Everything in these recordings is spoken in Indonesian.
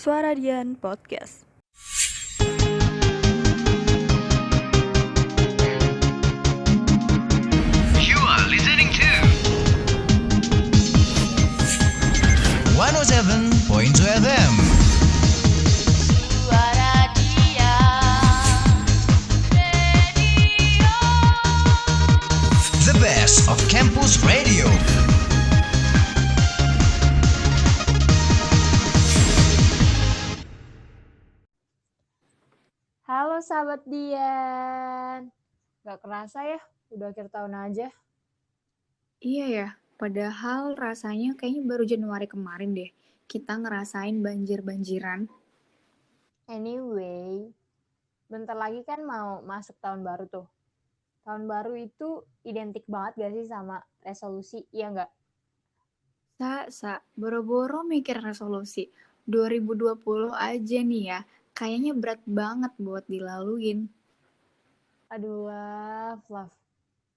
Suara Dian Podcast. You are listening to 107.2 FM. Suara dia radio. The best of campus radio. Halo sahabat Dian. Gak kerasa ya, udah akhir tahun aja. Iya ya, padahal rasanya kayaknya baru Januari kemarin deh kita ngerasain banjir-banjiran. Anyway, bentar lagi kan mau masuk tahun baru tuh. Tahun baru itu identik banget gak sih sama resolusi, iya gak? Boro-boro mikir resolusi. 2020 aja nih ya, kayaknya berat banget buat dilaluin. Aduh, love.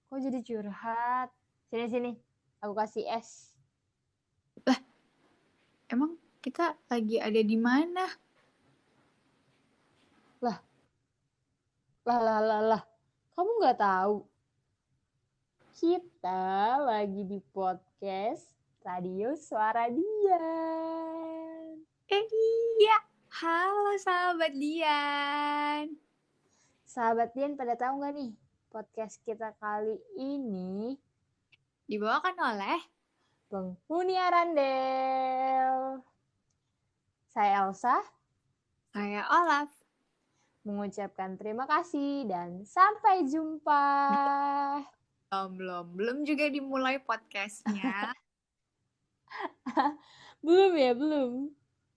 Kok jadi curhat? Sini, aku kasih es. Emang kita lagi ada di mana? Lah. Kamu gak tahu? Kita lagi di podcast Radio Suara Dian. Iya, halo sahabat Dian. Sahabat Dian pada tahu nggak nih podcast kita kali ini Dibawakan oleh Penghuni Arandel. Saya Elsa saya Olaf. mengucapkan terima kasih dan sampai jumpa. Belum juga dimulai podcastnya. Belum.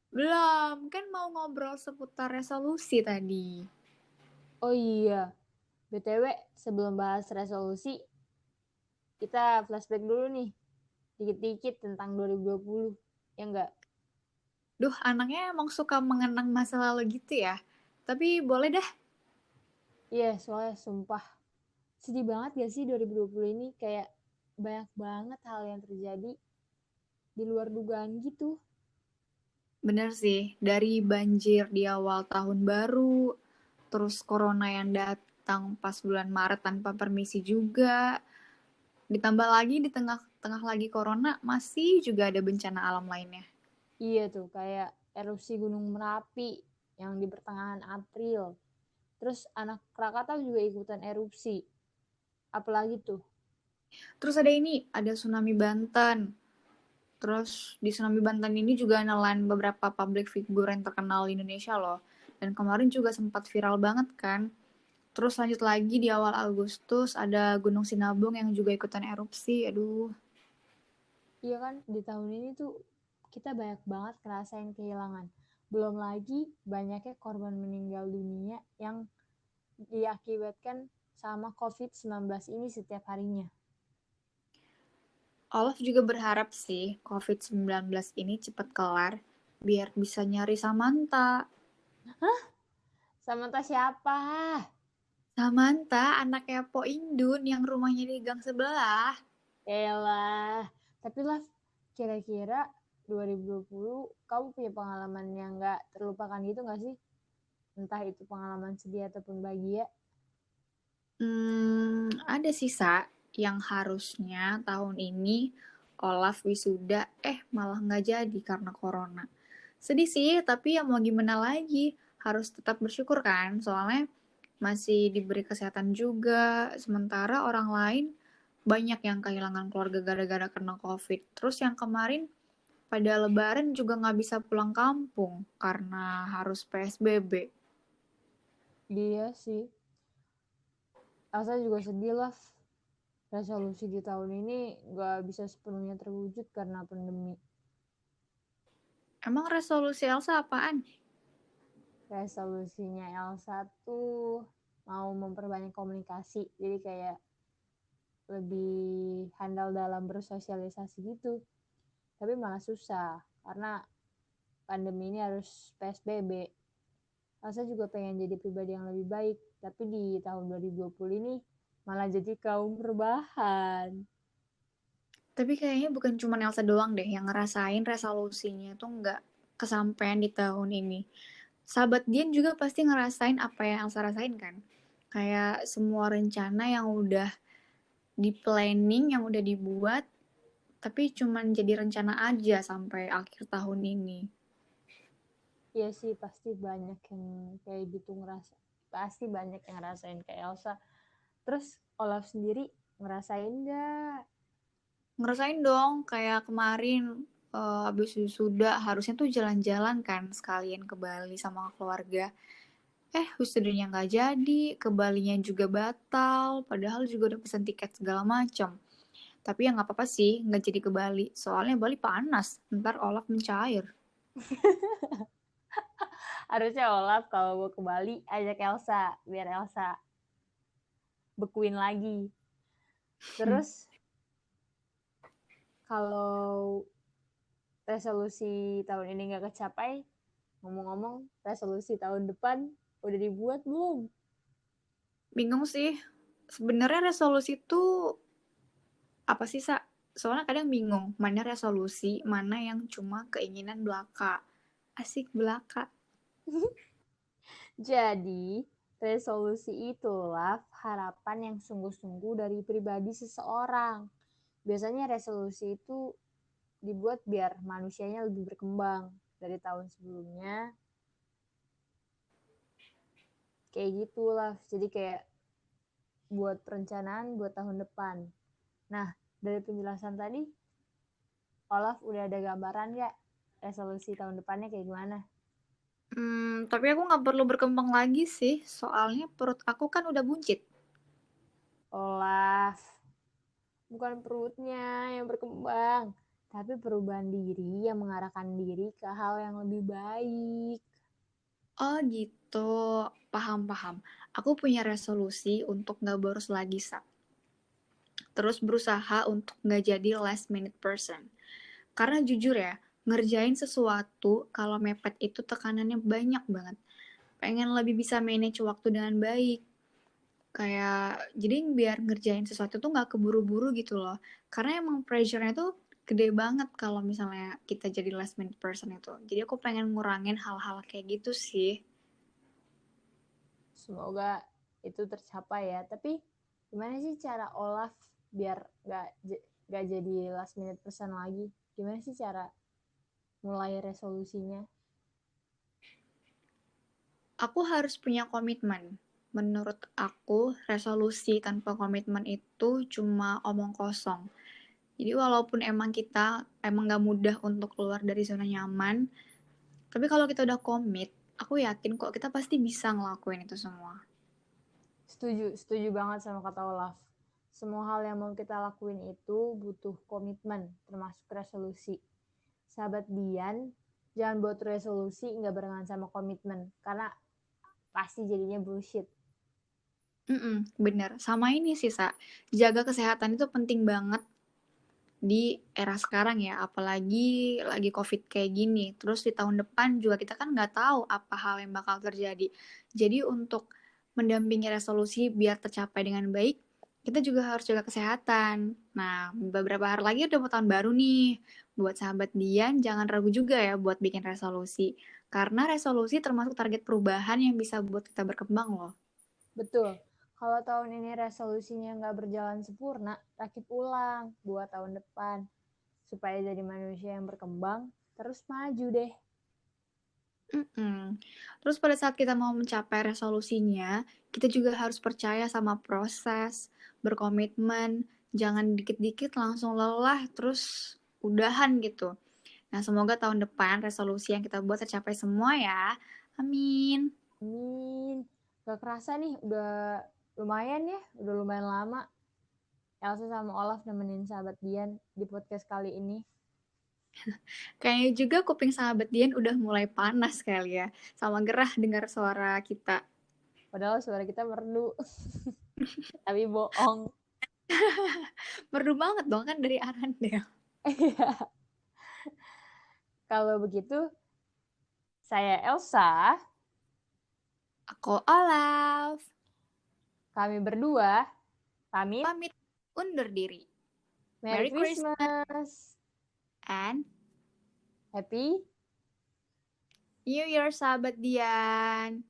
Belum, kan mau ngobrol seputar resolusi tadi. Oh iya, BTW sebelum bahas resolusi, kita flashback dulu nih, dikit-dikit tentang 2020, ya enggak? Duh, anaknya emang suka mengenang masa lalu gitu ya. Tapi boleh dah. Iya, soalnya sumpah sedih banget gak sih 2020 ini, kayak banyak banget hal yang terjadi di luar dugaan gitu. Bener sih, dari banjir di awal tahun baru, terus corona yang datang pas bulan Maret tanpa permisi juga. Ditambah lagi di tengah-tengah lagi corona, masih juga ada bencana alam lainnya. Iya tuh, kayak erupsi Gunung Merapi yang di pertengahan April. Terus anak Krakatau juga ikutan erupsi. Apalagi tuh? Terus ada tsunami Banten. Terus di tsunami Banten ini juga nelan beberapa public figure yang terkenal di Indonesia loh. Dan kemarin juga sempat viral banget kan. Terus lanjut lagi di awal Agustus ada Gunung Sinabung yang juga ikutan erupsi. Aduh. Iya kan, di tahun ini tuh kita banyak banget ngerasain kehilangan. Belum lagi banyaknya korban meninggal dunia yang diakibatkan sama COVID-19 ini setiap harinya. Olaf juga berharap sih COVID-19 ini cepat kelar biar bisa nyari Samantha. Samantha siapa? Samantha anaknya Po Indun yang rumahnya di gang sebelah. Elah, tapi lah kira-kira 2020 kamu punya pengalaman yang gak terlupakan gitu gak sih? Entah itu pengalaman sedih ataupun bahagia. Ada sisa yang harusnya tahun ini Olaf wisuda, malah nggak jadi karena corona. Sedih sih, tapi ya mau gimana lagi, harus tetap bersyukur kan, soalnya masih diberi kesehatan juga, sementara orang lain banyak yang kehilangan keluarga gara-gara kena COVID. Terus yang kemarin pada lebaran juga nggak bisa pulang kampung karena harus PSBB. Dia sih. Elsa juga sedih lah. Resolusi di tahun ini gak bisa sepenuhnya terwujud karena pandemi. Emang resolusi Elsa apaan? Resolusinya Elsa tuh mau memperbanyak komunikasi. Jadi kayak lebih handal dalam bersosialisasi gitu. Tapi malah susah karena pandemi ini harus PSBB. Elsa juga pengen jadi pribadi yang lebih baik. Tapi di tahun 2020 ini malah jadi kaum rebahan. Tapi kayaknya bukan cuma Elsa doang deh yang ngerasain resolusinya tuh nggak kesampaian di tahun ini. Sahabat Dian juga pasti ngerasain apa yang Elsa rasain kan? Kayak semua rencana yang udah di planning, yang udah dibuat, tapi cuman jadi rencana aja sampai akhir tahun ini. Iya sih, pasti banyak yang kayak gitu ngerasa. Pasti banyak yang ngerasain kayak Elsa. Terus Olaf sendiri ngerasain nggak? Ngerasain dong, kayak kemarin habis wisuda harusnya tuh jalan-jalan kan sekalian ke Bali sama keluarga. Wisudanya nggak jadi, ke Balinya juga batal, padahal juga udah pesan tiket segala macam. Tapi ya nggak apa-apa sih, nggak jadi ke Bali. Soalnya Bali panas, ntar Olaf mencair. Harusnya Olaf kalau mau ke Bali ajak Elsa, biar Elsa bekuin lagi. Terus kalau resolusi tahun ini nggak kecapai, ngomong-ngomong resolusi tahun depan udah dibuat belum? Bingung sih, sebenarnya resolusi itu apa sih, Sa? Soalnya kadang bingung, mana resolusi, mana yang cuma keinginan belaka. Asik belaka. Jadi, resolusi itulah harapan yang sungguh-sungguh dari pribadi seseorang. Biasanya resolusi itu dibuat biar manusianya lebih berkembang dari tahun sebelumnya. Kayak gitulah. Jadi kayak buat perencanaan buat tahun depan. Nah, dari penjelasan tadi, Olaf udah ada gambaran nggak resolusi tahun depannya kayak gimana? Tapi aku nggak perlu berkembang lagi sih, soalnya perut aku kan udah buncit. Olaf, bukan perutnya yang berkembang, tapi perubahan diri yang mengarahkan diri ke hal yang lebih baik. Oh gitu, paham-paham. Aku punya resolusi untuk nggak boros lagi, Sa. Terus berusaha untuk nggak jadi last minute person. Karena jujur ya, ngerjain sesuatu kalau mepet itu tekanannya banyak banget. Pengen lebih bisa manage waktu dengan baik. Kayak, jadi biar ngerjain sesuatu tuh nggak keburu-buru gitu loh. Karena emang pressure-nya tuh gede banget kalau misalnya kita jadi last minute person itu. Jadi aku pengen ngurangin hal-hal kayak gitu sih. Semoga itu tercapai ya. Tapi gimana sih cara Olaf biar nggak jadi last minute person lagi? Gimana sih cara mulai resolusinya? Aku harus punya komitmen. Menurut aku, resolusi tanpa komitmen itu cuma omong kosong. Jadi walaupun emang kita emang gak mudah untuk keluar dari zona nyaman, tapi kalau kita udah komit, aku yakin kok kita pasti bisa ngelakuin itu semua. Setuju banget sama kata Olaf. Semua hal yang mau kita lakuin itu butuh komitmen, termasuk resolusi. Sahabat Dian, jangan buat resolusi nggak barengan sama komitmen, karena pasti jadinya bullshit. Bener. Sama ini sih, Sa. Jaga kesehatan itu penting banget di era sekarang ya, apalagi lagi COVID kayak gini. Terus di tahun depan juga kita kan nggak tahu apa hal yang bakal terjadi. Jadi untuk mendampingi resolusi biar tercapai dengan baik, kita juga harus jaga kesehatan. Nah, beberapa hari lagi udah mau tahun baru nih. Buat sahabat Dian, jangan ragu juga ya buat bikin resolusi. Karena resolusi termasuk target perubahan yang bisa buat kita berkembang loh. Betul. Kalau tahun ini resolusinya nggak berjalan sempurna, rakit ulang buat tahun depan. Supaya jadi manusia yang berkembang, terus maju deh. Terus pada saat kita mau mencapai resolusinya, kita juga harus percaya sama proses, berkomitmen, jangan dikit-dikit langsung lelah, terus udahan gitu. Nah, semoga tahun depan resolusi yang kita buat tercapai semua ya. Amin. Amin. Gak kerasa nih, udah lumayan ya, udah lumayan lama Elsa sama Olaf nemenin sahabat Dian di podcast kali ini. Kayaknya juga kuping sahabat Dian udah mulai panas kali ya, sama gerah dengar suara kita. Padahal suara kita merdu. Tapi bohong. Merdu banget dong kan dari Arandel. Kalau begitu, saya Elsa. Aku Olaf. Kami berdua pamit. Undur diri. Merry Christmas. And Happy New Year sahabat Dian.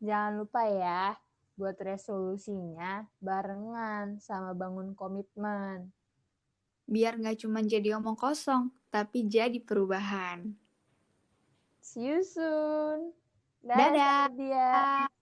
Jangan lupa ya, buat resolusinya barengan sama bangun komitmen. Biar nggak cuma jadi omong kosong, tapi jadi perubahan. See you soon. Dadah. sahabat Dian.